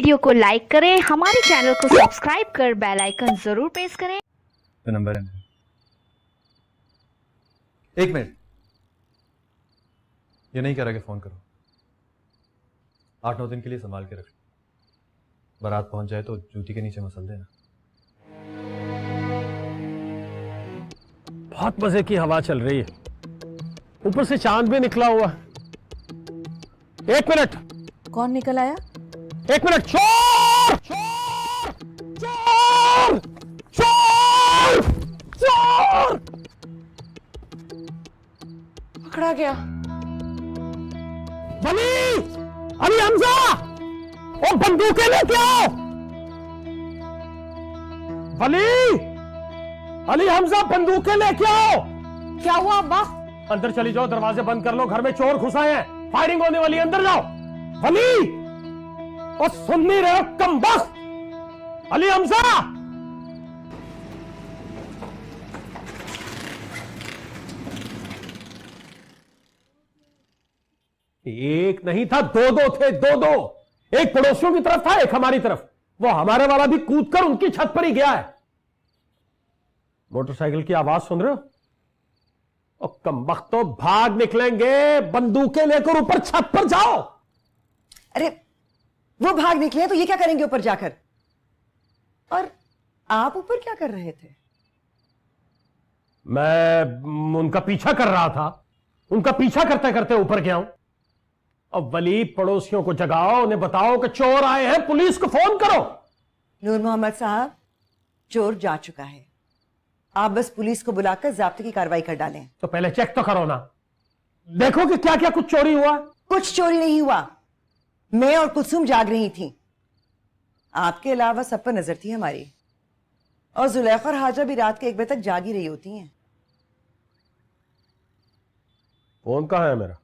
Video को like करें, हमारे चैनल को सब्सक्राइब कर बेल आइकन जरूर प्रेस करें। तो नंबर है मेरा। एक मिनट, ये नहीं कह रहा कि फोन करो। 8-9 दिन के लिए संभाल के रख। बारात पहुंच जाए तो जूती के नीचे मसल देना। बहुत मजे की हवा चल रही है, ऊपर से चांद भी निकला हुआ। एक मिनट। कौन निकल आया? एक मिनट। चोर चोर चोर चोर चोर! पकड़ा गया। वली, अली हमजा, और बंदूकें लेके आओ। वली, अली हमजा, बंदूकें लेके आओ। क्या हुआ अब्बा? अंदर चली जाओ, दरवाजे बंद कर लो, घर में चोर घुस आए हैं, फायरिंग होने वाली है, अंदर जाओ। वली, और सुन नहीं रहे हो कमबख्त? अली हमजा! एक नहीं था, दो थे, दो। एक पड़ोसियों की तरफ था, एक हमारी तरफ। वो हमारे वाला भी कूदकर उनकी छत पर ही गया है। मोटरसाइकिल की आवाज सुन रहे हो? और कमबख्त तो भाग निकलेंगे, बंदूकें लेकर ऊपर छत पर जाओ। अरे वो भाग निकले तो ये क्या करेंगे ऊपर जाकर? और आप ऊपर क्या कर रहे थे? मैं उनका पीछा कर रहा था, उनका पीछा करते करते ऊपर गया हूं। अब वली, पड़ोसियों को जगाओ, उन्हें बताओ कि चोर आए हैं, पुलिस को फोन करो। नूर मोहम्मद साहब, चोर जा चुका है, आप बस पुलिस को बुलाकर ज़ब्त की कार्रवाई कर डालें। तो पहले चेक तो करो ना, देखो कि क्या क्या कुछ चोरी हुआ। कुछ चोरी नहीं हुआ, मैं और कुलसुम जाग रही थी, आपके अलावा सब पर नजर थी हमारी। और जुलेखा और हाजरा भी रात के 1 बजे तक जागी रही होती हैं। फोन कहां है मेरा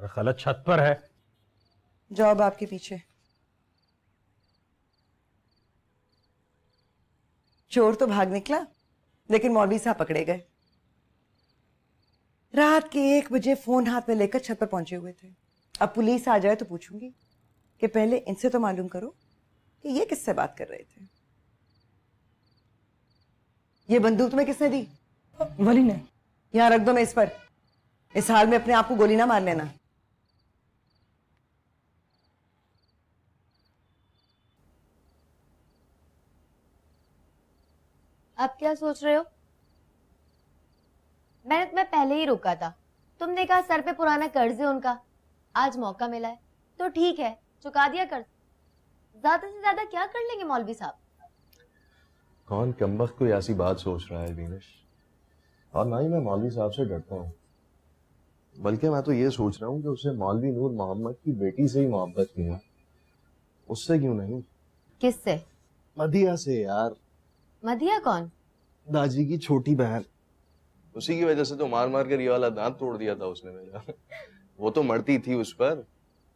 ख्याल छत पर है। जॉब आपके पीछे। चोर तो भाग निकला, लेकिन मौलवी साहब पकड़े गए। रात के 1 बजे फोन हाथ में लेकर छत पर पहुंचे हुए थे। अब पुलिस आ जाए तो पूछूंगी कि पहले इनसे तो मालूम करो कि ये किससे बात कर रहे थे। ये बंदूक तुम्हें किसने दी? वली ने। यहां रख दो, मैं इस पर। इस हाल में अपने आप को गोली ना मार लेना। अब क्या सोच रहे हो? मैंने तुम्हें पहले ही रोका था, तुमने कहा सर पे पुराना कर्ज है उनका, आज मौका मिला है तो ठीक है, चुका दिया कर्ज। ज्यादा से ज्यादा क्या कर लेंगे मौलवी साहब? कौन कमबख्त कोई ऐसी बात सोच रहा है दीनेश? और ना ही मैं मौलवी साहब से डरता हूँ, बल्कि मैं तो ये सोच रहा हूँ कि उसे मौलवी नूर मोहम्मद की बेटी से ही मोहब्बत क्यों है, उससे क्यों नहीं? किससे? मदिया से यार। मदिया कौन? दाजी की छोटी बहन। उसी की वजह से तो मार मार कर ये वाला दांत तोड़ दिया था उसने मेरा। वो तो मरती थी, उस पर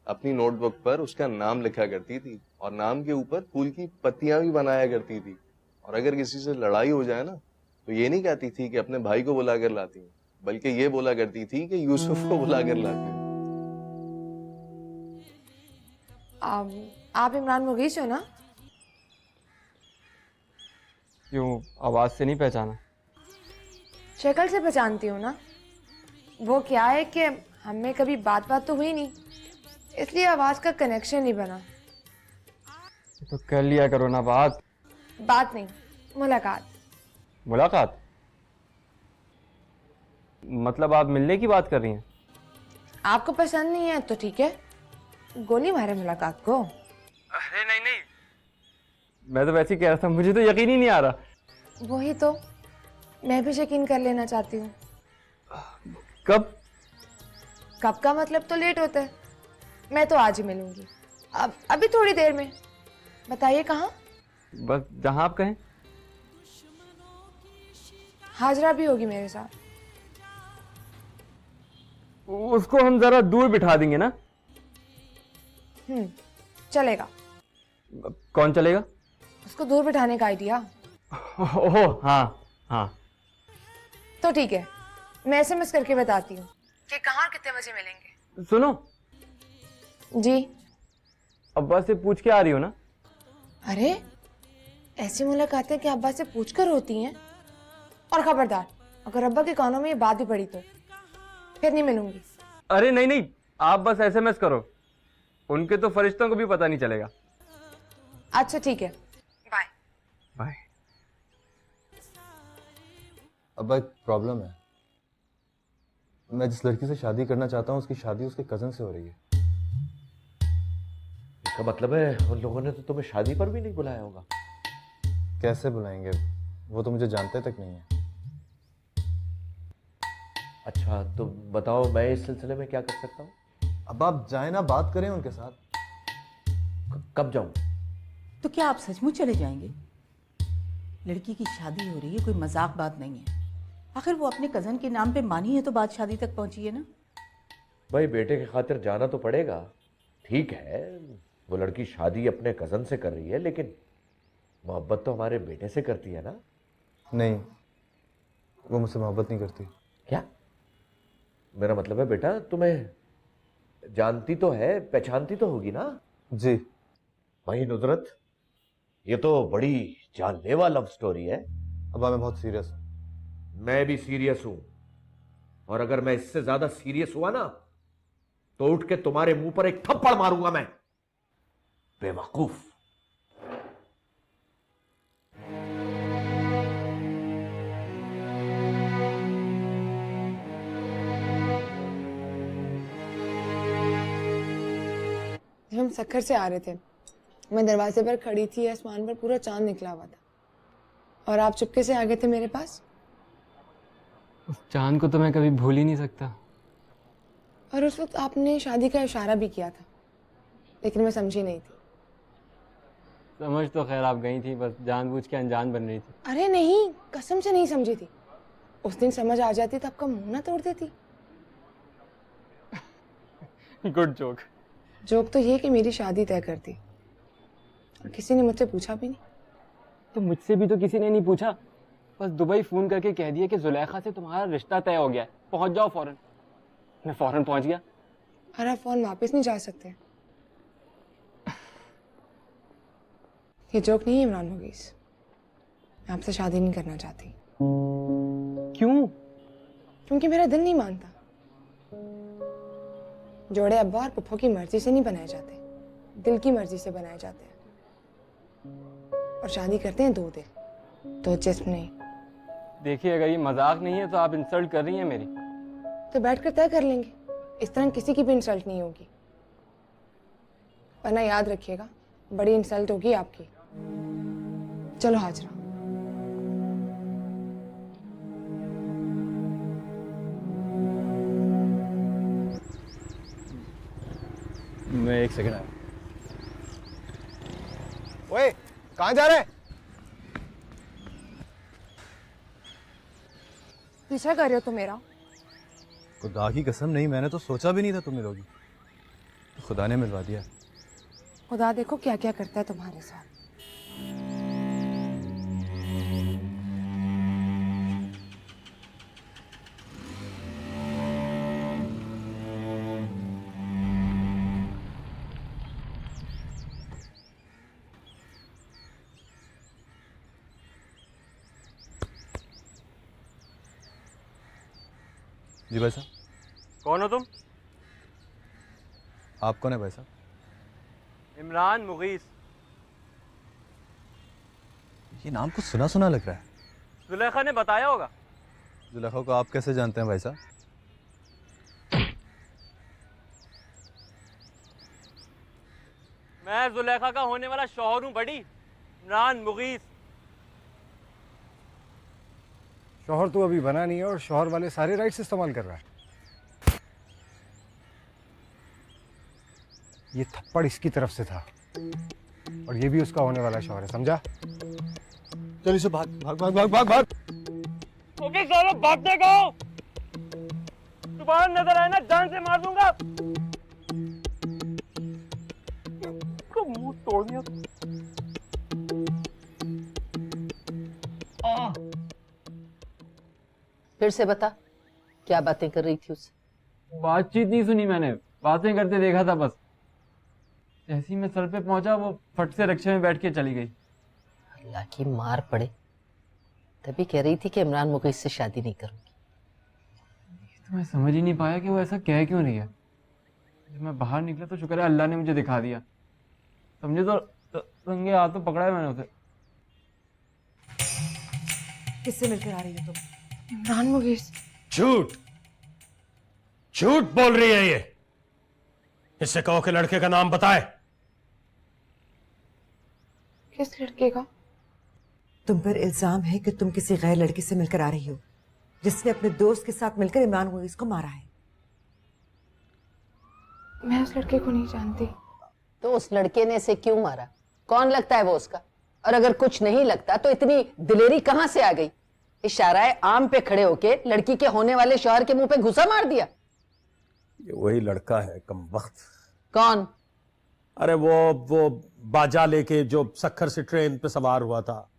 अपनी नोटबुक पर उसका नाम लिखा करती थी और नाम के ऊपर फूल की पत्तियां भी बनाया करती थी। और अगर किसी से लड़ाई हो जाए ना तो ये नहीं कहती थी कि अपने भाई को बुला कर लाती हूँ, बल्कि ये बोला करती थी कि यूसुफ को बुला कर लाती हूँ। आप इमरान मुगीस हो ना? क्यों, आवाज से नहीं पहचाना? शक्ल से पहचानती हूँ ना। वो क्या है कि हमें कभी बात तो हुई नहीं, इसलिए आवाज का कनेक्शन नहीं बना। तो कर लिया करो ना बात। बात नहीं, मुलाकात। मुलाकात? मतलब आप मिलने की बात कर रही हैं? आपको पसंद नहीं है तो ठीक है, गोली मारे मुलाकात को। अरे नहीं, मैं तो वैसे ही कह रहा था, मुझे तो यकीन ही नहीं आ रहा। वही तो मैं भी यकीन कर लेना चाहती हूँ। कब? कब का मतलब तो लेट होता है। मैं तो आज ही मिलूंगी, अब अभी थोड़ी देर में। बताइए कहाँ? बस जहां आप कहें। हाजरा भी होगी मेरे साथ। उसको हम जरा दूर बिठा देंगे ना। चलेगा। कौन चलेगा? उसको दूर बिठाने का आइडिया। ओह हाँ हाँ, तो ठीक है, मैं एसएमएस करके बताती हूँ कि कहाँ और कितने बजे मिलेंगे। सुनो, जी अब्बा से पूछ के आ रही हो ना? अरे ऐसी मुलाकातें क्या अब्बा से पूछकर होती हैं? और खबरदार, अगर अब्बा के कानों में ये बात भी पड़ी तो फिर नहीं मिलूंगी। अरे नहीं नहीं, आप बस SMS करो, उनके तो फरिश्तों को भी पता नहीं चलेगा। अच्छा ठीक है, बाय। बाय। अब एक प्रॉब्लम है, मैं जिस लड़की से शादी करना चाहता हूँ उसकी शादी उसके कजन से हो रही है। इसका मतलब है उन लोगों ने तो तुम्हें शादी पर भी नहीं बुलाया होगा। कैसे बुलाएंगे, वो तो मुझे जानते तक नहीं है। अच्छा तो बताओ मैं इस सिलसिले में क्या कर सकता हूँ? अब आप जाए ना, बात करें उनके साथ। कब जाऊं? तो क्या आप सचमुच चले जाएंगे? लड़की की शादी हो रही है, कोई मजाक बात नहीं है। आखिर वो अपने कजन के नाम पे मानी है तो बात शादी तक पहुंची है ना। भाई बेटे की खातिर जाना तो पड़ेगा। ठीक है वो लड़की शादी अपने कजन से कर रही है, लेकिन मोहब्बत तो हमारे बेटे से करती है ना। नहीं, वो मुझसे मोहब्बत नहीं करती। क्या? मेरा मतलब है बेटा तुम्हें जानती तो है, पहचानती तो होगी ना? जी। भाई नुजरत, ये तो बड़ी जानलेवा लव स्टोरी है। अब मैं बहुत सीरियस हूँ। मैं भी सीरियस हूं, और अगर मैं इससे ज्यादा सीरियस हुआ ना तो उठ के तुम्हारे मुंह पर एक थप्पड़ मारूंगा मैं, बेवकूफ। जब हम सक्खर से आ रहे थे, मैं दरवाजे पर खड़ी थी, आसमान पर पूरा चांद निकला हुआ था और आप चुपके से आ गए थे मेरे पास। उस चांद को तो मैं कभी भूल ही नहीं सकता। और उस वक्त आपने शादी का इशारा भी किया था, लेकिन मैं समझी नहीं थी। समझ तो खैर आप गई थी, बस जानबूझ के अनजान बन रही थी। अरे नहीं, कसम से नहीं समझी थी। उस दिन समझ आ जाती तो आपका मुंह ना तोड़ देती। Good joke. जोक तो ये कि मेरी शादी तय कर दी और किसी ने मुझसे पूछा भी नहीं। तो मुझसे भी तो किसी ने नहीं पूछा, बस दुबई फोन करके कह दिया कि जुलेखा से तुम्हारा रिश्ता तय हो गया है, पहुंच जाओ फौरन। मैं फौरन पहुंच गया। और आप फोन वापस नहीं जा सकते। ये जोक नहीं है इमरान मुगीस, मैं आपसे शादी नहीं करना चाहती। क्यों? क्योंकि मेरा दिल नहीं मानता। जोड़े अब्बा और पुप्पो की मर्जी से नहीं बनाए जाते, दिल की मर्जी से बनाए जाते हैं। और शादी करते हैं दो दिल, दो जिस्म नहीं। देखिए अगर ये मजाक नहीं है तो आप इंसल्ट कर रही हैं मेरी। तो बैठकर तय कर लेंगे, इस तरह किसी की भी इंसल्ट नहीं होगी। वरना याद रखिएगा, बड़ी इंसल्ट होगी आपकी। चलो हाजरा। मैं एक सेकंड आया। ओए, कहाँ जा रहे हैं? पीछा कर रहे हो तो मेरा? खुदा की कसम नहीं, मैंने तो सोचा भी नहीं था तुम मिलोगी, तो खुदा ने मिलवा दिया। खुदा देखो क्या क्या करता है तुम्हारे साथ। जी भाई साहब। कौन हो तुम? आप कौन है भाई साहब? इमरान मुगीस। ये नाम कुछ सुना सुना लग रहा है। जुलेखा ने बताया होगा। जुलेखा को आप कैसे जानते हैं भाई साहब? मैं जुलेखा का होने वाला शौहर हूँ बड़ी, इमरान मुगीस। शौहर तो अभी बना नहीं है और शौहर वाले सारे राइट्स इस्तेमाल कर रहा है। ये थप्पड़ इसकी तरफ से था और ये भी उसका होने वाला शौहर है, समझा? चल इसे भाग भाग भाग भाग भाग भाग। ओके सालो भागते कहो, दोबारा नजर आए ना जान से मार दूंगा। को मुंह तोड़ दिया। फिर से बता, क्या बातें कर रही थी उससे? बातचीत नहीं सुनी मैंने, बातें करते देखा था बस। जैसे ही मैं सर पे पहुंचा वो फट से रिक्शे में बैठ के चली गई। अल्लाह की मार पड़े, तभी कह रही थी कि इमरान मुकेश से शादी नहीं करूंगी। तो मैं समझ ही नहीं पाया कि वो ऐसा कह क्यों रही है। जब मैं बाहर निकला तो शुक्र है अल्लाह ने मुझे दिखा दिया, समझे। तो रंगे हाथों पकड़ा है मैंने उसे। किससे मिलकर आ रही हो तुम? इमरान मुकेश। झूठ झूठ बोल रही है ये। इससे कहो कि लड़के का नाम बताए। किस लड़के का? तुम पर इल्जाम है कि तुम किसी गैर लड़की से मिलकर आ रही हो, जिसने अपने दोस्त के साथ मिलकर इमरान मुगीस को मारा है। मैं उस लड़के को नहीं जानती। तो उस लड़के ने इसे क्यों मारा? कौन लगता है वो उसका? और अगर कुछ नहीं लगता तो इतनी दिलेरी कहां से आ गई? इशारा आम पे खड़े होके लड़की के होने वाले शौहर के मुंह पे घुसा मार दिया। ये वही लड़का है कमबख्त। कौन? अरे वो बाजा लेके जो सक्खर से ट्रेन पे सवार हुआ था,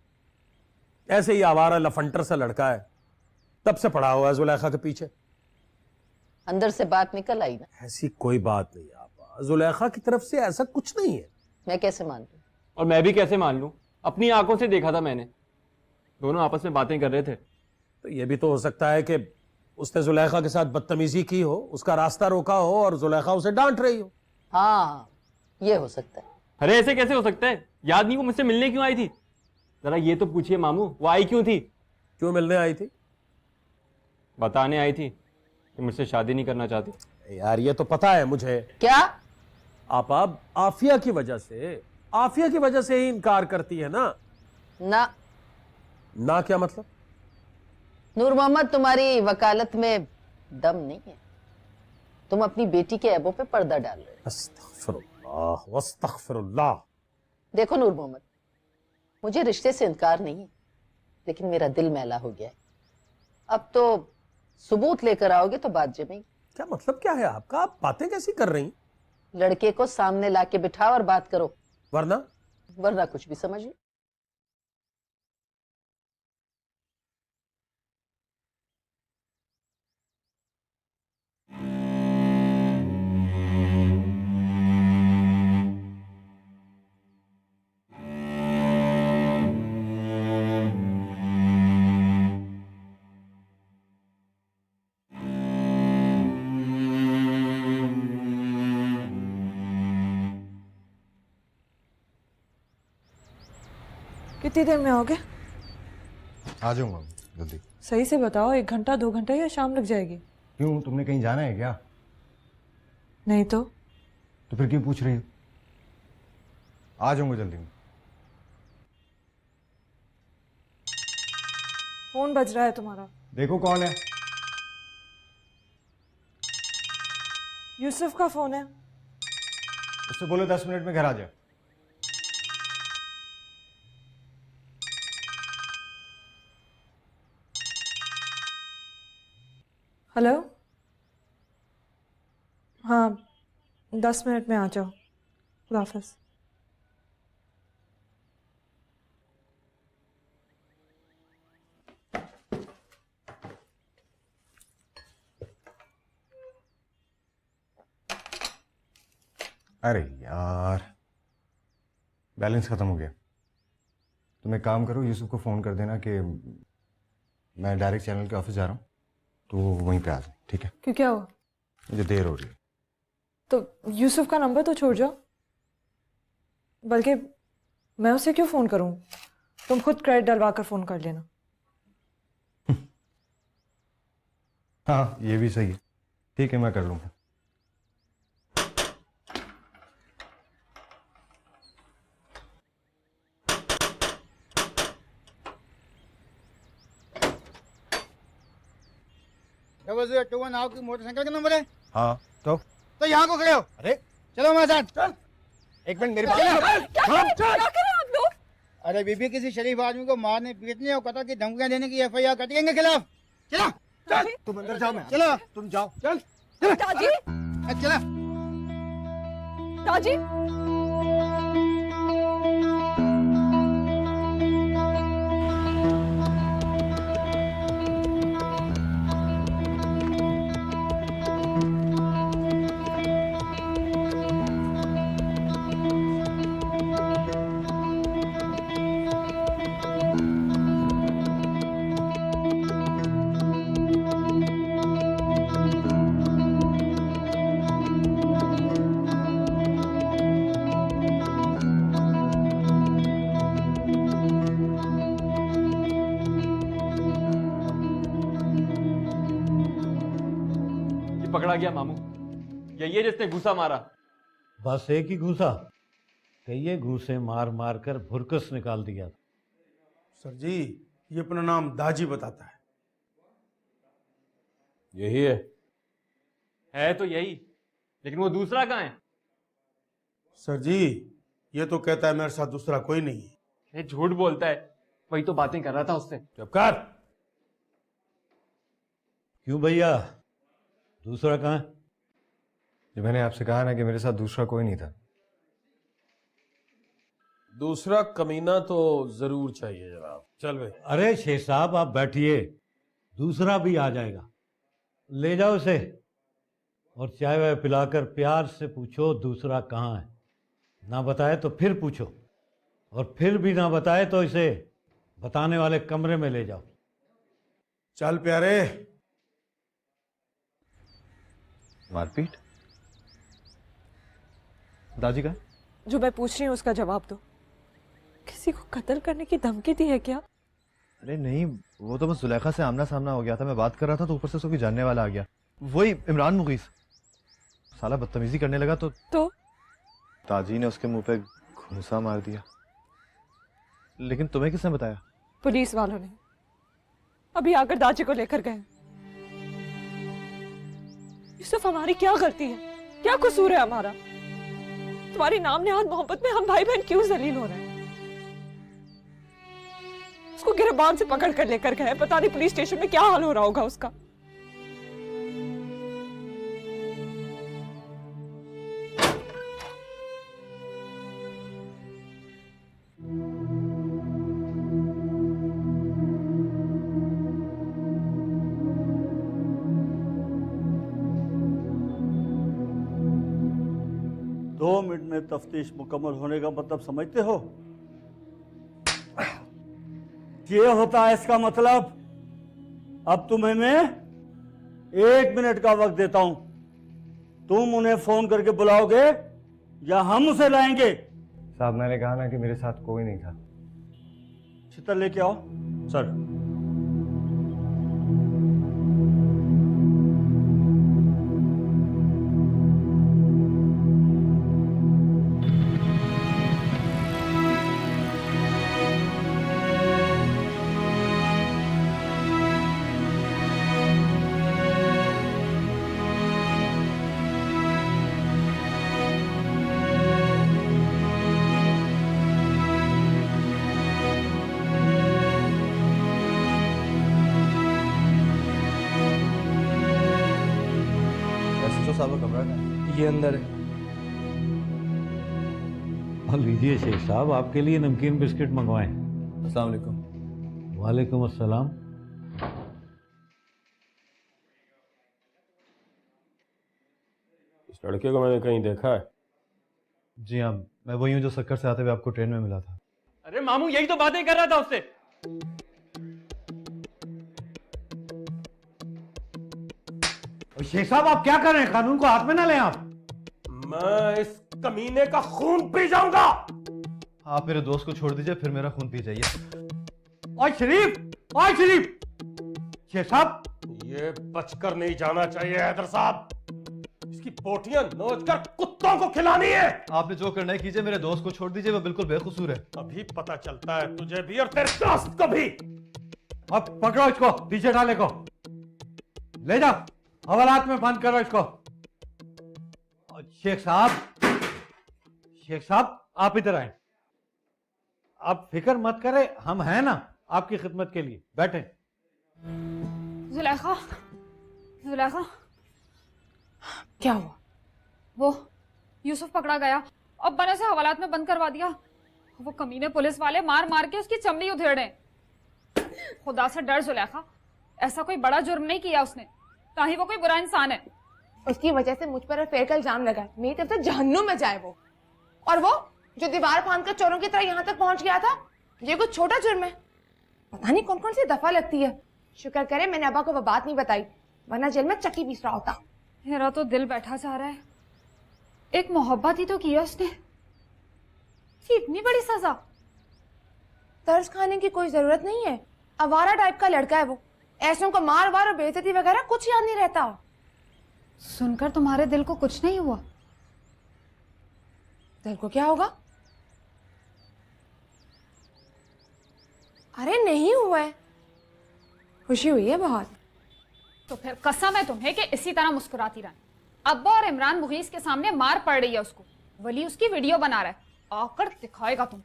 ऐसे ही आवारा लफंटर सा लड़का है, तब से पड़ा हुआ है जुलेखा के पीछे। अंदर से बात निकल आई ना? ऐसी कोई बात नहीं आपा, जुलेखा की तरफ से ऐसा कुछ नहीं है। मैं कैसे मान लूं? और मैं भी कैसे मान लूं? अपनी आंखों से देखा था मैंने, दोनों आपस में बातें कर रहे थे। तो ये भी तो हो सकता है कि उसने जुलेखा के साथ बदतमीजी की हो, उसका रास्ता रोका हो और जुलेखा उसे डांट रही हो। हाँ, ये हो सकता है। अरे ऐसे कैसे हो सकता है? याद नहीं वो मुझसे मिलने क्यों आई थी? जरा ये तो पूछिए मामू, वो आई क्यों थी? क्यों मिलने आई थी? बताने आई थी कि मुझसे शादी नहीं करना चाहती। यार ये तो पता है मुझे। क्या? आप आफिया की वजह से ही इनकार करती है ना? ना क्या मतलब? नूर मोहम्मद, तुम्हारी वकालत में दम नहीं है। तुम अपनी बेटी के ऐबों पे पर्दा डाल रहे हो। अस्तगफिरुल्लाह वस्तगफिरुल्लाह। देखो नूर मोहम्मद, मुझे रिश्ते से इनकार नहीं है, लेकिन मेरा दिल मैला हो गया है। अब तो सबूत लेकर आओगे तो बात जमेगी। क्या मतलब क्या है आपका? आप बातें कैसी कर रही? लड़के को सामने लाके बिठाओ और बात करो, वरना कुछ भी समझ लो। कितनी देर में आओगे? आ जाऊंगा जल्दी। सही से बताओ, 1 घंटा 2 घंटा या शाम लग जाएगी? क्यों, तुमने कहीं जाना है क्या? नहीं तो फिर क्यों पूछ रही हो? आ जाऊंगा जल्दी में। फोन बज रहा है तुम्हारा। देखो कौन है। यूसुफ का फोन है। उससे बोलो 10 मिनट में घर आ जाए। हेलो, हाँ 10 मिनट में आ जाओ। खुदा हाफिज़। अरे यार, बैलेंस खत्म हो गया। तुम एक काम करो, यूसुफ को फ़ोन कर देना कि मैं डायरेक्ट चैनल के ऑफिस जा रहा हूँ, तो वो वहीं पे आ जाए। ठीक है? क्यों, क्या हुआ? मुझे देर हो रही है। तो यूसुफ का नंबर तो छोड़ जाओ। बल्कि मैं उसे क्यों फ़ोन करूँ? तुम खुद क्रेडिट डलवा कर फ़ोन कर लेना। हाँ, ये भी सही है। ठीक है, मैं कर लूँगा। आपकी मोटरसाइकिल का नंबर है? हाँ, तो यहाँ को खड़े हो। अरे चलो मेरे साथ। चल एक मिनट मेरे पास। क्या कर रहे हो आप लोग? अरे बीबी, किसी शरीफ आदमी को मारने पीटने और कत्ल की धमकियां देने की FIR कटी इनके खिलाफ। चलो चल, तुम अंदर जाओ। मैं चलो, तुम जाओ। चल दादी, चला दादी। पकड़ा गया मामू। यही है जिसने घूसा मारा। बस एक ही घूसा? कई घूसे मार मार कर भुरकस निकाल दिया। सर जी, ये अपना नाम दाजी बताता है। यही है तो यही, लेकिन वो दूसरा कहाँ है? सर जी, ये तो कहता है मेरे साथ दूसरा कोई नहीं है। ये झूठ बोलता है, वही तो बातें कर रहा था उससे। चुप कर। क्यों भैया, दूसरा कहाँ है? जो मैंने आपसे कहा ना कि मेरे साथ दूसरा कोई नहीं था। दूसरा कमीना तो जरूर चाहिए जनाब। चल भाई। अरे शेख साहब आप बैठिए, दूसरा भी आ जाएगा। ले जाओ उसे और चाय वाय पिलाकर प्यार से पूछो दूसरा कहाँ है। ना बताए तो फिर पूछो, और फिर भी ना बताए तो इसे बताने वाले कमरे में ले जाओ। चल प्यारे। मारपीट? दादी का? जो मैं पूछ रही हूँ उसका जवाब दो। किसी को कत्ल करने की धमकी दी है क्या? अरे नहीं, वो तो बस जुलेखा से आमना सामना हो गया था। मैं बात कर रहा था तो ऊपर से उसको जानने वाला आ गया, वही इमरान मुगीस। साला बदतमीजी करने लगा तो ताजी ने उसके मुंह पे घूंसा मार दिया। लेकिन तुम्हें किसने बताया? पुलिस वालों ने अभी आकर दाजी को लेकर गए। यूसुफ, हमारी क्या गलती है? क्या कसूर है हमारा? तुम्हारी नाम नेहाद मोहब्बत में हम भाई बहन क्यों जलील हो रहे हैं? उसको गिरबान से पकड़ कर लेकर गए, पता नहीं पुलिस स्टेशन में क्या हाल हो रहा होगा उसका। दो मिनट में तफ्तीश मुकम्मल होने का मतलब समझते हो? ये होता है इसका मतलब। अब तुम्हें मैं 1 मिनट का वक्त देता हूं। तुम उन्हें फोन करके बुलाओगे या हम उसे लाएंगे? साहब मैंने कहा ना कि मेरे साथ कोई नहीं था। छितर लेके आओ। सर। ये अंदर है। और लीजिए शेख साहब, आपके लिए नमकीन बिस्किट मंगवाएं। अस्सलाम वालेकुम। वालेकुम अस्सलाम। इस लड़के को मैंने कहीं देखा है। जी हाँ, मैं वही हूँ जो सक्कर से आते हुए आपको ट्रेन में मिला था। अरे मामू, यही तो बातें कर रहा था उससे। शेख साहब आप क्या कर रहे हैं? कानून को हाथ में ना लें आप। मैं इस कमीने का खून पी जाऊंगा। आप मेरे दोस्त को छोड़ दीजिए, फिर मेरा खून पी जाइए। ओए शरीफ, ओए शरीफ। शेख साहब, ये बचकर नहीं जाना चाहिए हैदर साहब। इसकी बोटियां नोच कर कुत्तों को खिलानी है। आपने जो करना है कीजिए, मेरे दोस्त को छोड़ दीजिए, वो बिल्कुल बेकसूर है। अभी पता चलता है तुझे भी और तेरे दोस्त को भी। अब पकड़ो इसको, पीछे डाले को ले जाओ, हवालात में बंद करो इसको। शेख साहब आप इधर आए। आप फिक्र मत करें, हम हैं ना आपकी खिदमत के लिए। बैठे। जुलेखा, जुलेखा, क्या हुआ? वो यूसुफ पकड़ा गया और बने से हवालात में बंद करवा दिया। वो कमीने पुलिस वाले मार मार के उसकी चमड़ी उधेड़े। खुदा से डर जुलेखा, ऐसा कोई बड़ा जुर्म नहीं किया उसने, ना ही वो कोई बुरा इंसान है। उसकी वजह से मुझ पर फेर का इल्जाम लगा। मेरी तरफ से जहन्नुम में जाए वो। और वो जो दीवार फांद कर चोरों की तरह यहाँ तक पहुंच गया था, ये कुछ छोटा जुर्म है? पता नहीं कौन कौन सी दफा लगती है। शुक्र करे मैंने अब्बा को वो बात नहीं बताई, वरना जेल में चक्की पीस रहा होता। मेरा तो दिल बैठा जा रहा है। एक मोहब्बत ही तो किया उसने, इतनी बड़ी सजा। तर्स खाने की कोई जरूरत नहीं है। आवारा टाइप का लड़का है वो। ऐसों को मार वार और बेइज्जती वगैरह कुछ याद नहीं रहता। सुनकर तुम्हारे दिल को कुछ नहीं हुआ? दिल को क्या होगा? अरे नहीं हुआ है, खुशी हुई है बहुत। तो फिर कसम है तुम्हें कि इसी तरह मुस्कुराती रहना। अब्बा और इमरान मुगीस के सामने मार पड़ रही है उसको, वली उसकी वीडियो बना रहा है, आकर दिखाएगा तुम।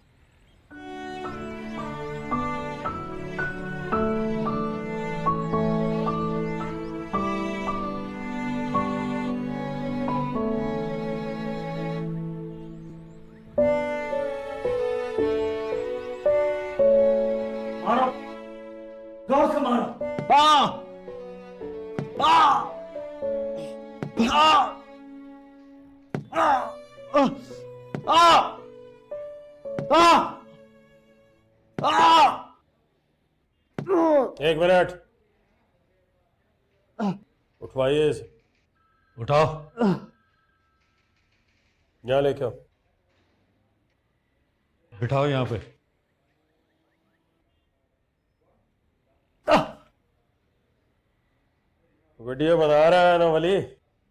मारो, जोर से मारो। एक मिनट, उठवाइए इसे। उठाओ। यहाँ लेके आओ। बिठाओ यहाँ पे। वीडियो बना रहा है ना वली?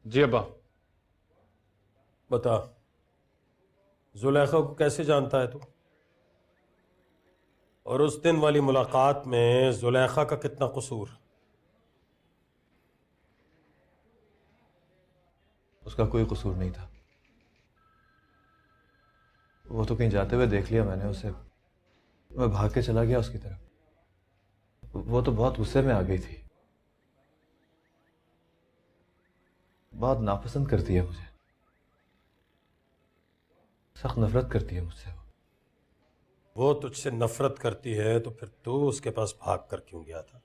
जी अब्बा। बता, जुलेखा को कैसे जानता है तू? और उस दिन वाली मुलाकात में जुलेखा का कितना कसूर? उसका कोई कसूर नहीं था। वो तो कहीं जाते हुए देख लिया मैंने उसे, मैं भाग के चला गया उसकी तरफ। वो तो बहुत गुस्से में आ गई थी, बहुत नापसंद करती है मुझे, सख्त नफरत करती है मुझसे। वो तुझसे नफरत करती है तो फिर तू उसके पास भाग कर क्यों गया था?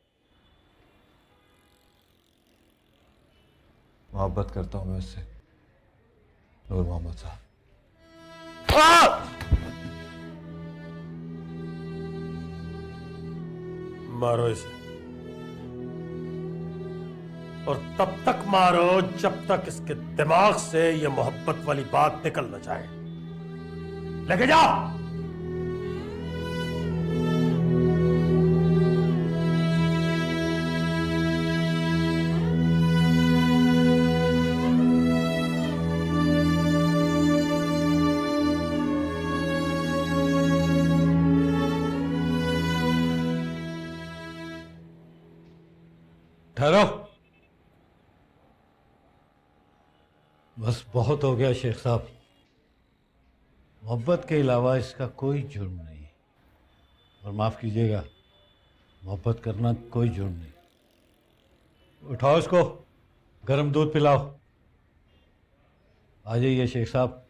मोहब्बत करता हूं मैं उससे, नूर मोहम्मद साहब। मारो इसे, और तब तक मारो जब तक इसके दिमाग से ये मोहब्बत वाली बात निकल न जाए। लेके जाओ। ठहरो। बस बहुत हो गया शेख साहब, मोहब्बत के अलावा इसका कोई जुर्म नहीं। और माफ कीजिएगा, मोहब्बत करना कोई जुर्म नहीं। उठाओ इसको, गर्म दूध पिलाओ। आ जाइए शेख साहब,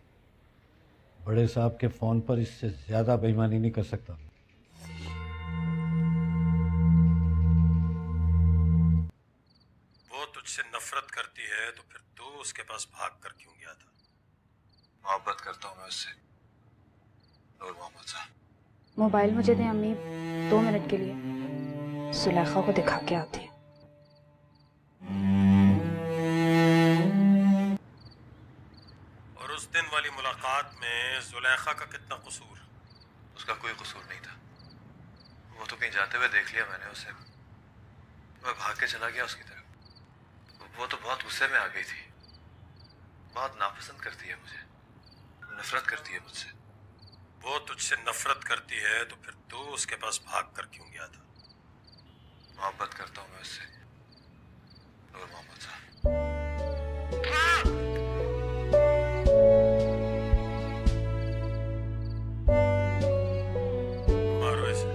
बड़े साहब के फोन पर इससे ज्यादा बेईमानी नहीं कर सकता। वो तुझसे नफरत करती है तो फिर तू उसके पास भाग कर क्यों गया था? मोहब्बत करता हूं मैं उससे, नूर मोहम्मद साहब। मोबाइल मुझे दें अम्मी, 2 मिनट के लिए जुलेखा को दिखा के आती है। और उस दिन वाली मुलाकात में जुलेखा का कितना कसूर? उसका कोई कसूर नहीं था। वो तो कहीं जाते हुए देख लिया मैंने उसे, मैं भाग के चला गया उसकी तरफ। वो तो बहुत गुस्से में आ गई थी, बहुत नापसंद करती है मुझे, नफरत करती है मुझसे। वो तुझसे नफरत करती है तो फिर तू उसके पास भाग कर क्यों गया था? मोहब्बत करता हूं मैं उससे, नूर मोहम्मद साहब। मारो इसे,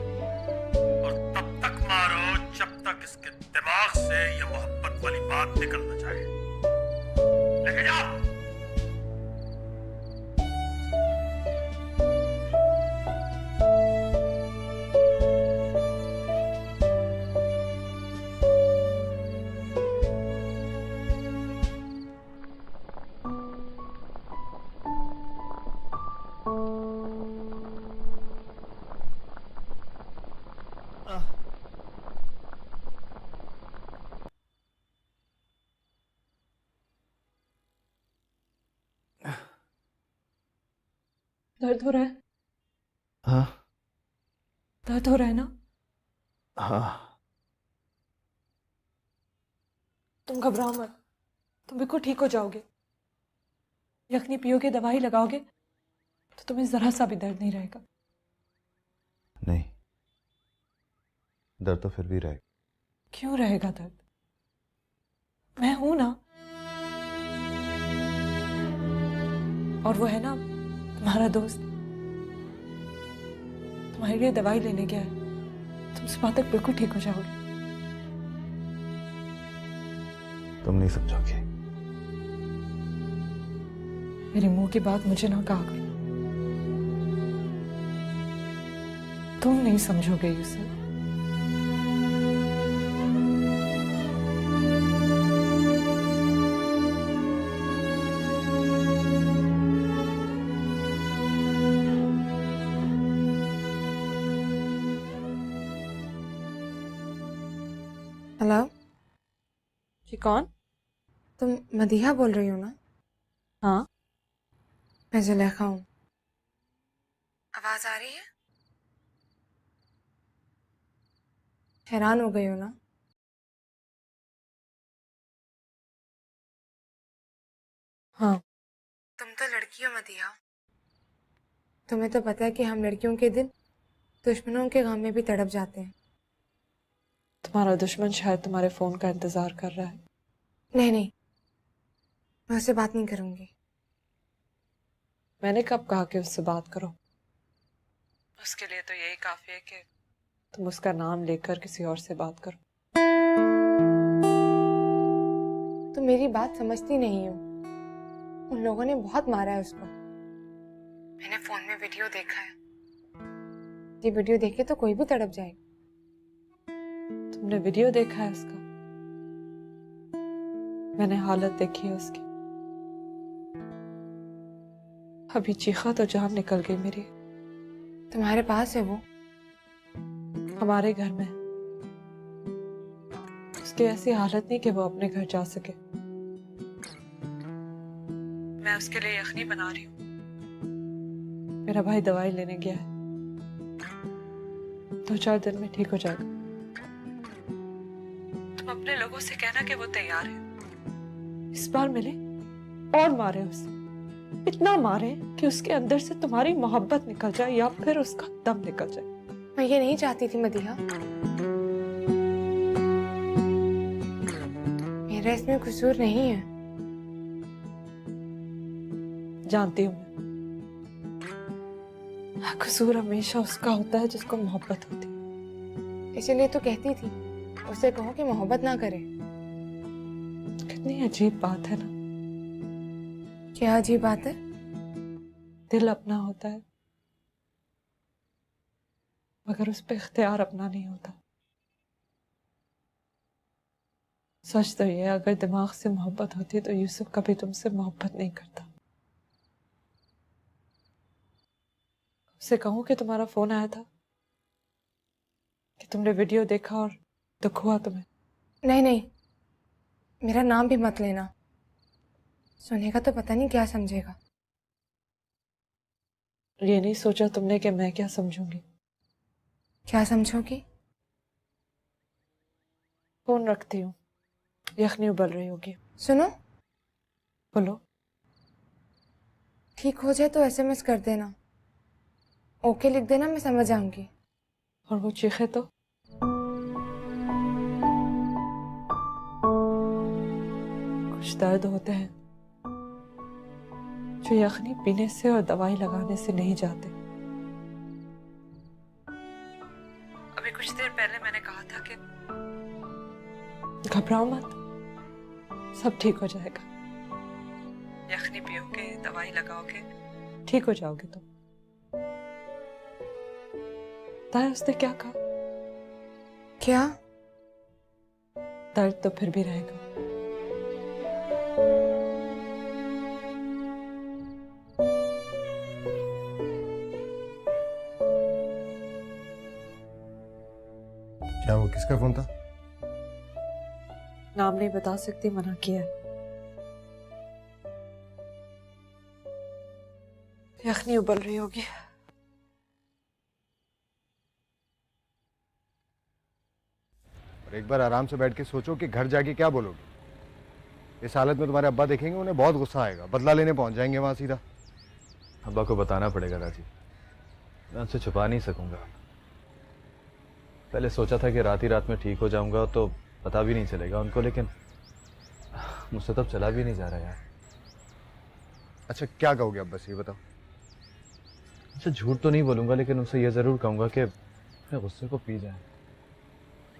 और तब तक मारो जब तक इसके दिमाग से ये मोहब्बत वाली बात निकल न जाए। लेके जाओ। दर्द हो रहा है? हाँ दर्द हो रहा है ना? हाँ। तुम घबराओ मत, तुम बिल्कुल ठीक हो जाओगे। यखनी पियोगे, दवाई लगाओगे तो तुम्हें जरा सा भी दर्द नहीं रहेगा। नहीं, दर्द तो फिर भी रहेगा। क्यों रहेगा दर्द? मैं हूं ना। और वो है ना तुम्हारा दोस्त, तुम्हारे लिए दवाई लेने गया है। तुम सुबह तक बिल्कुल ठीक हो जाओगे। तुम नहीं समझोगे। मेरे मुंह की बात मुझे ना कहा करो। तुम नहीं समझोगे यूसुफ। हेलो जी कौन? तुम मदीहा बोल रही हो ना? हाँ। मैं जुलेखा हूँ। आवाज आ रही है? हैरान हो गई हो ना? हाँ। तुम तो लड़की हो मदीहा। तुम्हें तो पता है कि हम लड़कियों के दिल दुश्मनों के गम में भी तड़प जाते हैं। तुम्हारा दुश्मन शायद तुम्हारे फोन का इंतजार कर रहा है। नहीं नहीं, मैं उससे बात नहीं करूंगी। मैंने कब कहा कि उससे बात करो? उसके लिए तो यही काफी है कि तुम उसका नाम लेकर किसी और से बात करो। तुम मेरी बात समझती नहीं हो। उन लोगों ने बहुत मारा है उसको। मैंने फोन में वीडियो देखा है। ये वीडियो देखे तो कोई भी तड़प जाएगा। तुमने वीडियो देखा है उसका? मैंने हालत देखी है उसकी। अभी चीखा तो जान निकल गई मेरी। तुम्हारे पास है वो? हमारे घर में। उसकी ऐसी हालत नहीं कि वो अपने घर जा सके। मैं उसके लिए यखनी बना रही हूँ। मेरा भाई दवाई लेने गया है। 2-4 दिन में ठीक हो जाएगा। तुम अपने लोगों से कहना कि वो तैयार है। इस बार मिले और मारे उसे। इतना मारे कि उसके अंदर से तुम्हारी मोहब्बत निकल जाए या फिर उसका दम निकल जाए। मैं ये नहीं चाहती थी मदीहा। मेरा इसमें कसूर नहीं है। जानती हूँ मैं। कसूर हमेशा उसका होता है जिसको मोहब्बत होती है। इसीलिए तो कहती थी उसे कहो कि मोहब्बत ना करे। कितनी अजीब बात है ना। क्या अजीब बात है? दिल अपना होता है मगर उस पर इख्तियार अपना नहीं होता। सच तो ये, अगर दिमाग से मोहब्बत होती तो यूसुफ कभी तुमसे मोहब्बत नहीं करता। उसे कहूं कि तुम्हारा फोन आया था, कि तुमने वीडियो देखा और दुख हुआ तुम्हें? नहीं नहीं, मेरा नाम भी मत लेना। सुनेगा तो पता नहीं क्या समझेगा। ये नहीं सोचा तुमने कि मैं क्या समझूंगी? क्या समझोगी? फोन रखती हूँ, यखनी उबल रही होगी। सुनो। बोलो। ठीक हो जाए तो एसएमएस कर देना। ओके लिख देना, मैं समझ जाऊंगी। और वो चीखे तो? कुछ दर्द होते हैं जो यखनी पीने से और दवाई लगाने से नहीं जाते। अभी कुछ देर पहले मैंने कहा था कि घबराओ मत, सब ठीक हो जाएगा। यखनी पियोगे, दवाई लगाओगे, ठीक हो जाओगे तुम। ताया उसने क्या कहा? क्या? दर्द तो फिर भी रहेगा। क्या वो किसका फोन था? नाम नहीं बता सकती, मना किया है। यखनी उबल रही होगी। और एक बार आराम से बैठ के सोचो कि घर जाके क्या बोलोगे। इस हालत में तुम्हारे अब्बा देखेंगे, उन्हें बहुत गुस्सा आएगा, बदला लेने पहुंच जाएंगे वहां सीधा। अब्बा को बताना पड़ेगा राजी, मैं उनसे छुपा नहीं सकूंगा। पहले सोचा था कि रात ही रात में ठीक हो जाऊंगा तो पता भी नहीं चलेगा उनको, लेकिन मुझसे तब चला भी नहीं जा रहा यार। अच्छा क्या कहोगे अब, बस ये बताओ। उनसे झूठ तो नहीं बोलूंगा, लेकिन उनसे यह जरूर कहूंगा कि अपने गुस्से को पी जाए।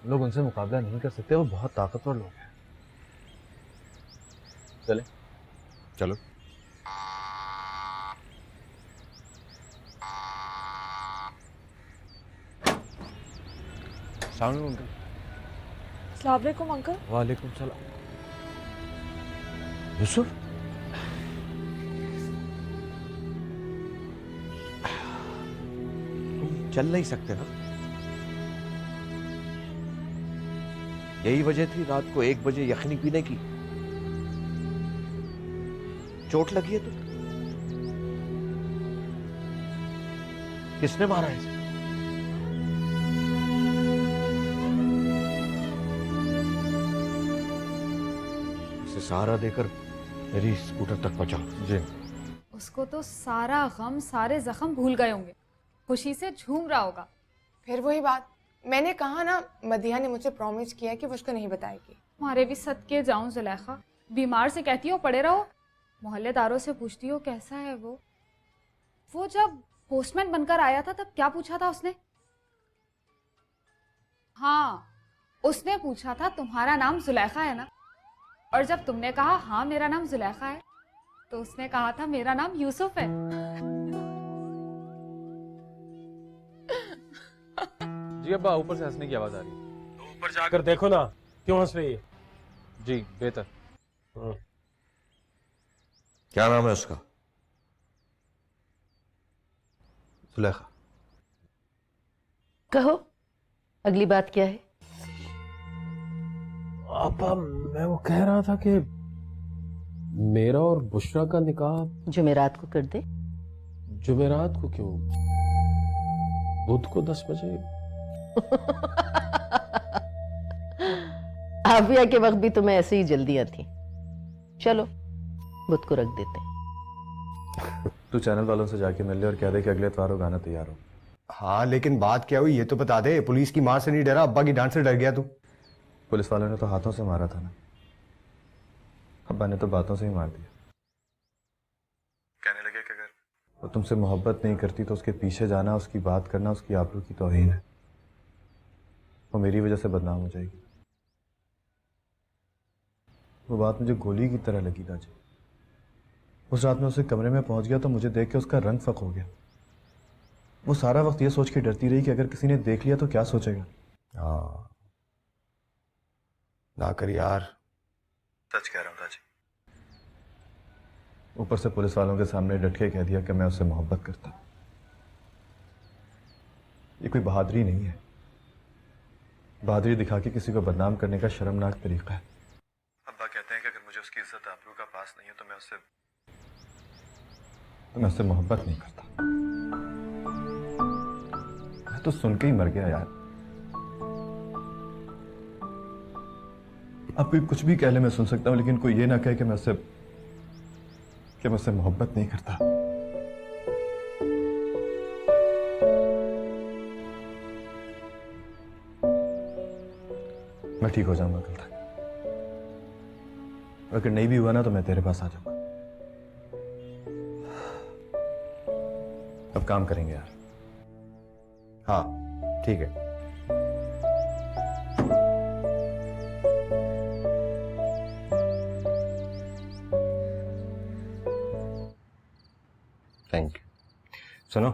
लोग उनसे मुकाबला नहीं कर सकते, वो बहुत ताकतवर लोग हैं। चले चलो। अस्सलाम वालेकुम अंकल। अस्सलाम वालेकुम अंकल। वालेकुम सलाम। यूसुफ, तुम चल नहीं सकते ना? यही वजह थी रात को 1 बजे यखनी पीने की? चोट लगी है तो? किसने मारा है इसे? इसे सहारा देकर मेरी स्कूटर तक पहुंचाओ। जी। उसको तो सारा गम, सारे जख्म भूल गए होंगे, खुशी से झूम रहा होगा। फिर वही बात, मैंने कहा ना, मदिया ने मुझे प्रॉमिस किया कि वो उसको नहीं बताएगी। तुम्हारे भी सदके जाऊं जुलेखा, बीमार से कहती हो पड़े रहो, मोहल्लेदारों से पूछती हो कैसा है वो। जब पोस्टमैन बनकर आया था तब क्या पूछा था उसने? हाँ, उसने पूछा था तुम्हारा नाम जुलेखा है ना, और जब तुमने कहा हाँ मेरा नाम जुलेखा है, तो उसने कहा था मेरा नाम यूसुफ है। जी अब्बा, ऊपर से हंसने की आवाज आ रही है। तो ऊपर जाकर देखो ना क्यों हंस रही है। जी बेहतर। क्या नाम है उसका? सुलेखा। कहो अगली बात क्या है? अब्बा मैं वो कह रहा था कि मेरा और बुशरा का निकाह जुमेरात को कर दे। जुमेरात को क्यों? बुध को 10 बजे। आफिया के वक्त भी तुम्हें ऐसे ही जल्दियां थी। चलो बुध को रख देते हैं। तू चैनल वालों से जाके मिल ले और कह दे कि अगले इतवार को गाना तैयार हो। हाँ लेकिन बात क्या हुई ये तो बता दे। पुलिस की मार से नहीं डरा, अब्बा की डांट से डर गया तू? पुलिस वालों ने तो हाथों से मारा था ना, अब्बा ने तो बातों से ही मार दिया। कहने लगे कि अगर वो तुमसे मोहब्बत नहीं करती तो उसके पीछे जाना, उसकी बात करना उसकी आबरू की तौहीन है, वो मेरी वजह से बदनाम हो जाएगी। वो बात मुझे गोली की तरह लगी ताजी। उस रात में उसे कमरे में पहुंच गया तो मुझे देख के उसका रंग फक हो गया। वो सारा वक्त ये सोच के डरती रही कि अगर किसी ने देख लिया तो क्या सोचेगा। हाँ ना कर यार, सच कह रहा हूँ ताजी। ऊपर से पुलिस वालों के सामने डट के कह दिया कि मैं उससे मोहब्बत करता। ये कोई बहादुरी नहीं है। बहादुरी दिखा के किसी को बदनाम करने का शर्मनाक तरीका है। अब्बा कहते हैं कि अगर मुझे उसकी इज्जत आबरू का पास नहीं है तो मैं उससे मोहब्बत नहीं करता। मैं तो सुन के ही मर गया यार। अब कोई कुछ भी कह ले मैं सुन सकता हूं, लेकिन कोई ये ना कहे कि मैं उससे मोहब्बत नहीं करता। मैं ठीक हो जाऊंगा कल तक। अगर नहीं भी हुआ ना तो मैं तेरे पास आ जाऊंगा। अब काम करेंगे यार। हाँ ठीक है। Thank you. सुनो,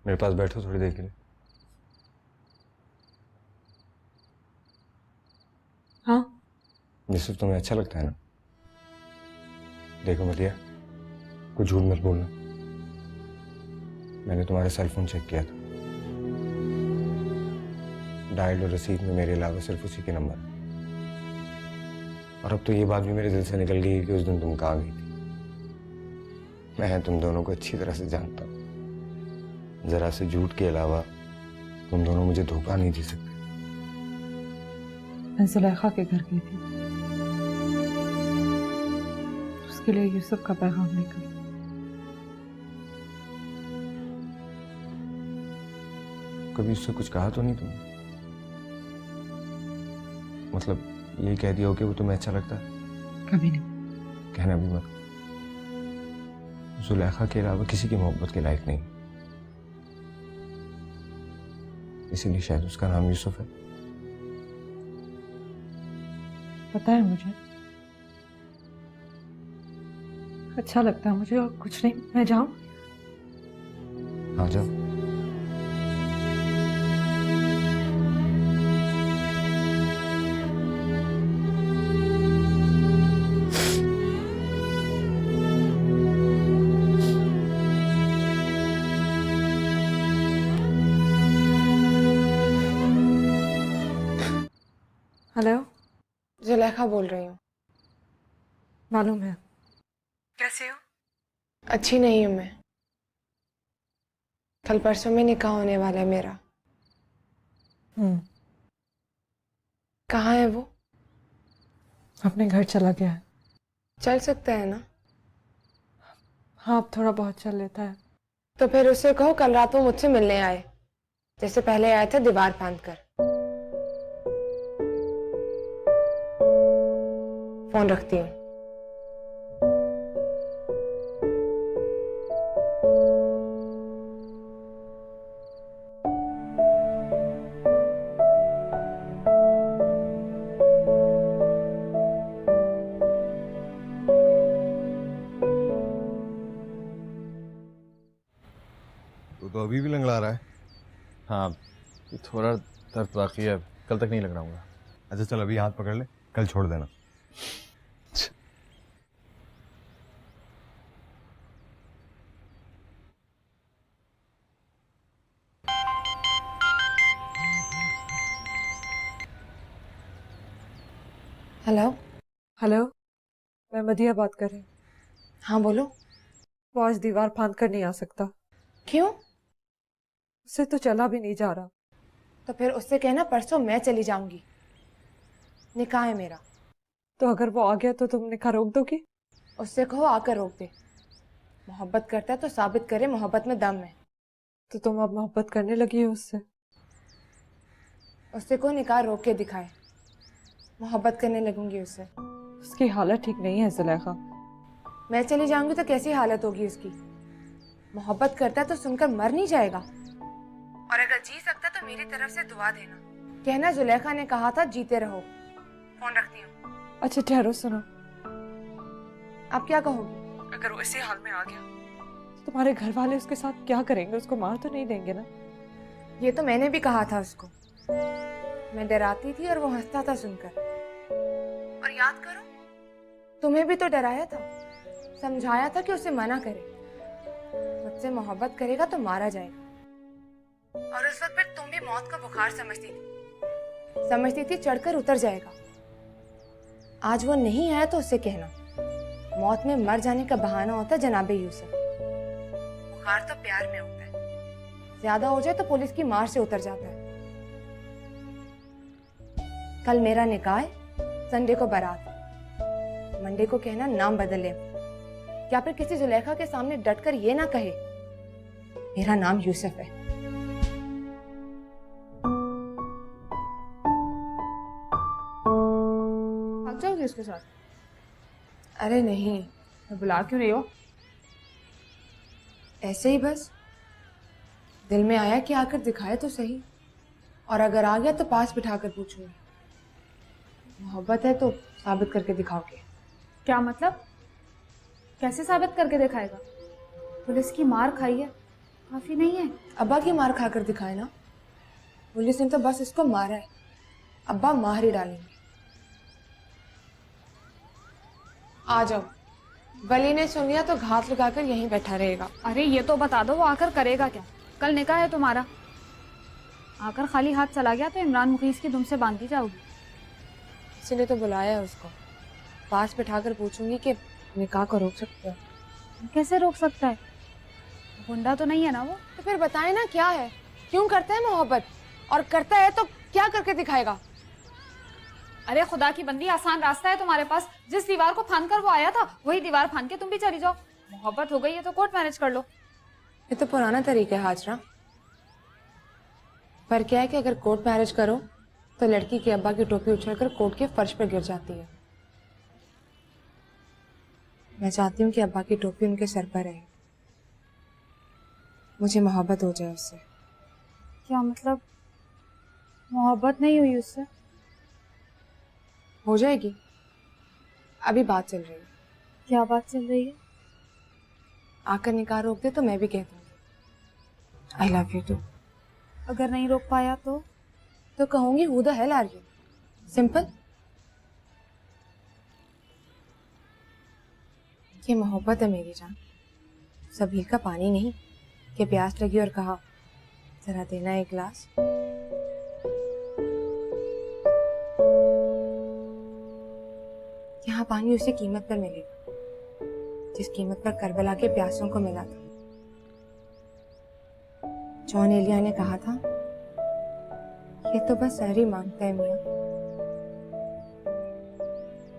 मेरे पास बैठो थोड़ी देर के लिए। हाँ यूसुफ तुम्हें अच्छा लगता है ना? देखो मदिया, कुछ झूठ मत बोलना। मैंने तुम्हारा सेल फोन चेक किया था, डायल और रसीद में मेरे अलावा सिर्फ उसी के नंबर है। और अब तो ये बात भी मेरे दिल से निकल गई कि उस दिन तुम कहाँ गई थी। मैं तुम दोनों को अच्छी तरह से जानता हूँ। जरा से झूठ के अलावा तुम दोनों मुझे धोखा नहीं दे सकते। मैं जुलेखा के घर गई थी, उसके लिए यूसुफ का पैगाम लेकर। कभी उससे कुछ कहा तो नहीं तुमने? मतलब यही कह दिया हो कि वो तुम्हें अच्छा लगता है? कभी नहीं। कहना भी मत। जुलेखा के अलावा किसी की मोहब्बत के लायक नहीं, इसीलिए शायद उसका नाम यूसुफ है। पता है मुझे, अच्छा लगता है मुझे, और कुछ नहीं। मैं जाऊं? हाँ जाओ। हेलो, जुलेखा बोल रही हूँ। मालूम है। कैसे हो? अच्छी नहीं हूँ मैं। कल परसों में निकाह होने वाला है मेरा। कहाँ है वो? अपने घर चला गया है। चल सकता है ना? हाँ, अब थोड़ा बहुत चल लेता है। तो फिर उससे कहो कल रात वो मुझसे मिलने आए, जैसे पहले आए थे दीवार फांद कर। फोन रखती हूँ। तो अभी भी लंगड़ा रहा है? हाँ, ये थोड़ा दर्द बाकी है, कल तक नहीं लंगड़ाऊंगा। अच्छा चल, अभी हाथ पकड़ ले, कल छोड़ देना। हेलो। हेलो, मैं मदिया बात कर रही हूँ। हाँ बोलो। वो आज दीवार फांद कर नहीं आ सकता। क्यों? उससे तो चला भी नहीं जा रहा। तो फिर उससे कहना परसों मैं चली जाऊंगी, निकाह है मेरा। तो अगर वो आ गया तो तुम निकाह रोक दोगी? उससे कहो आकर रोक दे। मोहब्बत करता है तो साबित करे मोहब्बत में दम है। तो तुम अब मोहब्बत करने लगी हो उससे? उससे कहो निकाह रोक के दिखाए, मोहब्बत करने लगूंगी उससे। उसकी हालत ठीक नहीं है जुलेखा। मैं चली जाऊंगी तो कैसी हालत होगी उसकी? मोहब्बत करता है तो सुनकर मर नहीं जाएगा? और अगर जी सकता तो मेरी तरफ से दुआ देना, कहना जुलेखा ने कहा था जीते रहो। फोन रखती हूँ। अच्छा ठहरो, सुनो। आप क्या कहोगी? अगर वो इसी हाल में आ गया तो तुम्हारे घर वाले उसके साथ क्या करेंगे? उसको मार तो नहीं देंगे ना? ये तो मैंने भी कहा था उसको। मैं डराती थी और वो हंसता था सुनकर। और याद करो, तुम्हें भी तो डराया था, समझाया था कि उसे मना करे। मुझसे मोहब्बत करेगा तो मारा जाएगा। और उस वक्त फिर तुम भी मौत का बुखार समझती थी चढ़कर उतर जाएगा। आज वो नहीं आया तो उससे कहना मौत में मर जाने का बहाना होता है जनाबे यूसुफ। बुखार तो प्यार में होता है, ज्यादा हो जाए तो पुलिस की मार से उतर जाता है। कल मेरा निकाह है, संडे को बारात, मंडे को कहना नाम बदल ले, या फिर किसी जुलेखा के सामने डटकर ये ना कहे मेरा नाम यूसुफ है। भाग जाओगे उसके साथ? अरे नहीं। मैं बुला क्यों रही हो? ऐसे ही बस दिल में आया कि आकर दिखाए तो सही, और अगर आ गया तो पास बिठाकर पूछूंगी मोहब्बत है तो साबित करके दिखाओगे। क्या मतलब? कैसे साबित करके दिखाएगा? पुलिस की मार खाई है, काफी नहीं है? अब्बा की मार खाकर दिखाए ना। पुलिस ने तो बस इसको मारा है, अब्बा मार ही डालेंगे। आ जाओ, वली ने सुन लिया तो घात लगाकर यहीं बैठा रहेगा। अरे ये तो बता दो वो आकर करेगा क्या? कल निकाह है तुम्हारा, आकर खाली हाथ चला गया तो इमरान मुखीस की दुम से बांधी जाओगी। इसलिए तो बुलाया है उसको, पास बिठाकर पूछूंगी कि निकाह को रोक सकते हो? कैसे रोक सकता है? गुंडा तो नहीं है ना वो? तो फिर बताए ना क्या है, क्यों करता है मोहब्बत, और करता है तो क्या करके दिखाएगा? अरे खुदा की बंदी, आसान रास्ता है तुम्हारे पास। जिस दीवार को फांद कर वो आया था, वही दीवार फांद के तुम भी चली जाओ। मोहब्बत हो गई है तो कोर्ट मैरिज कर लो। ये तो पुराना तरीका है हाजरा। पर क्या है कि अगर कोर्ट मैरिज करो तो लड़की के अब्बा की टोपी उछलकर कोर्ट के फर्श पर गिर जाती है। मैं चाहती हूँ कि अब्बा की टोपी उनके सर पर रहे। मुझे मोहब्बत हो जाए उससे। क्या मतलब? मोहब्बत नहीं हुई उससे? हो जाएगी, अभी बात चल रही है। क्या बात चल रही है? आकर निकाह रोक दे तो मैं भी कह दूंगी आई लव यू टू। अगर नहीं रोक पाया तो कहूंगी who the hell are you. Simple. ये मोहब्बत है मेरी जान, सबील का पानी नहीं कि प्यास लगी और कहा जरा देना एक गिलास। यहाँ पानी उसी कीमत पर मिलेगा जिस कीमत पर करबला के प्यासों को मिला था। जॉन एलिया ने कहा था ये तो बस सहरी मांगता है मियां,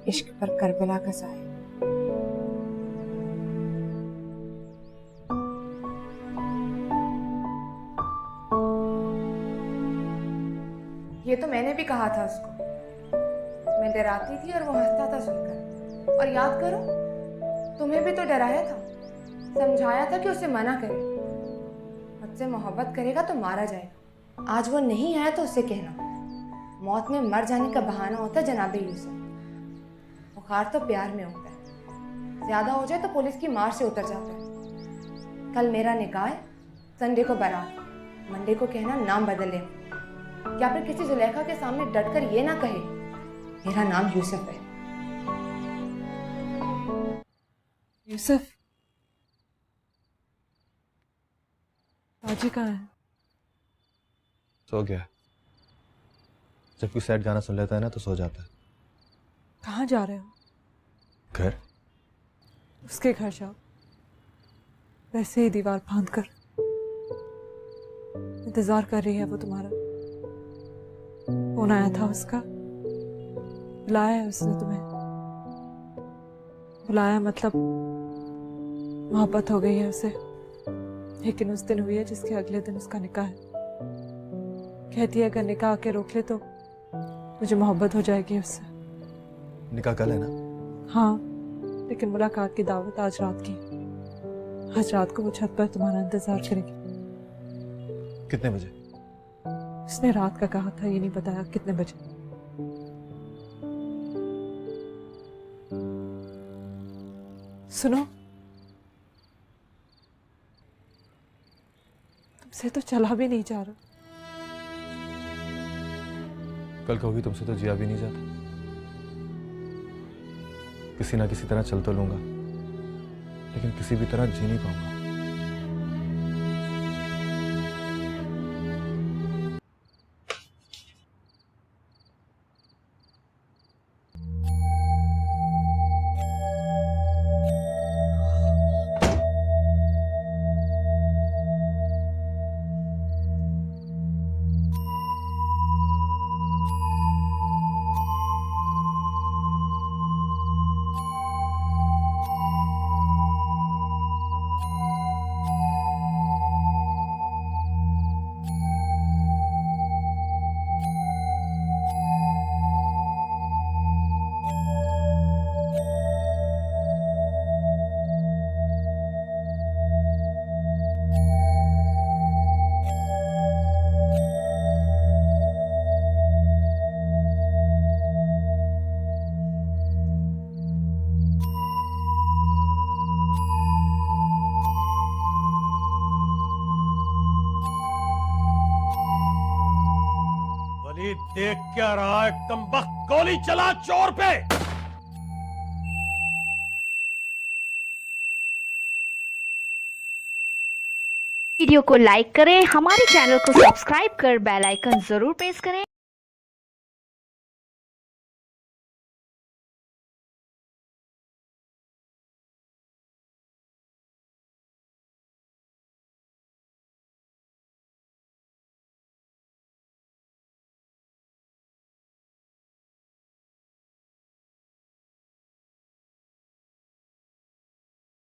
इश्क पर करबला का साया। ये तो मैंने भी कहा था उसको। मैं डराती थी और वो हंसता था सुनकर। और याद करो, तुम्हें भी तो डराया था, समझाया था कि उसे मना करे, मुझसे मोहब्बत करेगा तो मारा जाएगा। आज वो नहीं आया तो उसे कहना मौत में मर जाने का बहाना होता है जनाबे यूसुफ। बुखार तो प्यार में होता है, ज्यादा हो जाए तो पुलिस की मार से उतर जाता है। कल मेरा निकाह है, संडे को बारात, मंडे को कहना नाम बदल ले, या फिर किसी जुलेखा के सामने डटकर ये ना कहे मेरा नाम यूसुफ है। यूसुफ, ताजी कहाँ है? सो गया। जब कोई सैड गाना सुन लेता है ना तो सो जाता है। कहाँ जा रहे हो? घर। उसके घर जाओ, वैसे ही दीवार फांद कर। इंतजार कर रही है वो तुम्हारा। फोन आया था उसका, बुलाया है उसने तुम्हें। बुलाया मतलब मोहब्बत हो गई है उसे, लेकिन उस दिन हुई है जिसके अगले दिन उसका निकाह है। कहती है अगर निकाह के रोक ले तो मुझे मोहब्बत हो जाएगी उससे। निकाह कल है ना? हाँ, लेकिन मुलाकात की दावत आज रात की। आज रात को वो छत पर तुम्हारा इंतजार करेगी। कितने बजे? उसने रात का कहा था, ये नहीं बताया कितने बजे। सुनो, तुमसे तो चला भी नहीं जा रहा। कल कहोगी तुमसे तो जिया भी नहीं जाता। किसी ना किसी तरह चल तो लूंगा, लेकिन किसी भी तरह जी नहीं पाऊंगा। देख क्या रहा है कमबख्त, गोली चला चोर पे। वीडियो को लाइक करें, हमारे चैनल को सब्सक्राइब कर बेल आइकन जरूर प्रेस करें।